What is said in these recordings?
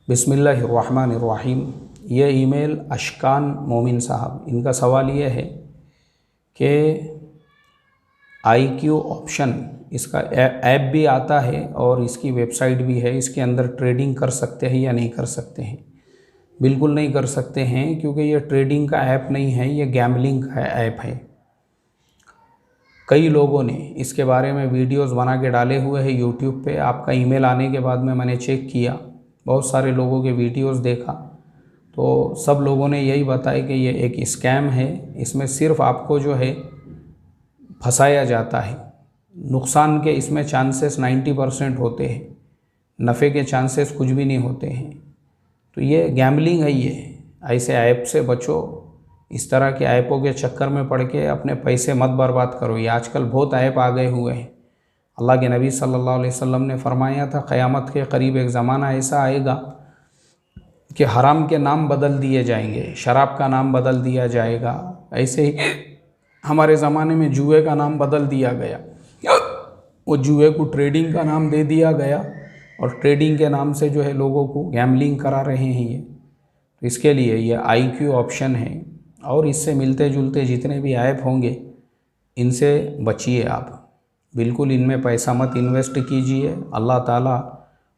बिस्मिल्लाहिर्रहमानिर्रहीम। ये ईमेल अशकान मोमिन साहब, इनका सवाल ये है कि IQ ऑप्शन, इसका ऐप भी आता है और इसकी वेबसाइट भी है, इसके अंदर ट्रेडिंग कर सकते हैं या नहीं कर सकते हैं? बिल्कुल नहीं कर सकते हैं, क्योंकि ये ट्रेडिंग का ऐप नहीं है, ये गैम्बलिंग का ऐप है। कई लोगों ने इसके बारे में वीडियोस बना के डाले हुए हैं यूट्यूब पे। आपका ईमेल आने के बाद में मैंने चेक किया, बहुत सारे लोगों के वीडियोस देखा, तो सब लोगों ने यही बताया कि ये एक स्कैम है। इसमें सिर्फ आपको जो है फंसाया जाता है। नुकसान के इसमें चांसेस 90% होते हैं, नफ़े के चांसेस कुछ भी नहीं होते हैं। तो ये गैम्बलिंग है। ये ऐसे ऐप से बचो, इस तरह के ऐपों के चक्कर में पड़ के अपने पैसे मत बर्बाद करो। ये आजकल बहुत ऐप आ गए हुए हैं। अल्लाह के नबी सल्लल्लाहु अलैहि वसल्लम ने फरमाया था, क़यामत के करीब एक ज़माना ऐसा आएगा कि हराम के नाम बदल दिए जाएंगे, शराब का नाम बदल दिया जाएगा। ऐसे ही हमारे ज़माने में जुए का नाम बदल दिया गया, वो जुए को ट्रेडिंग का नाम दे दिया गया, और ट्रेडिंग के नाम से जो है लोगों को गैम्बलिंग करा रहे हैं ये। तो इसके लिए ये IQ ऑप्शन है, और इससे मिलते जुलते जितने भी ऐप होंगे इनसे बचिए आप। बिल्कुल इनमें पैसा मत इन्वेस्ट कीजिए। अल्लाह ताला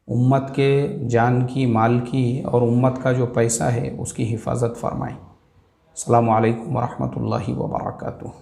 उम्मत के जान की, माल की और उम्मत का जो पैसा है उसकी हिफाजत फरमाए। अस्सलामु अलैकुम वरहमतुल्लाहि वबरकातुहू।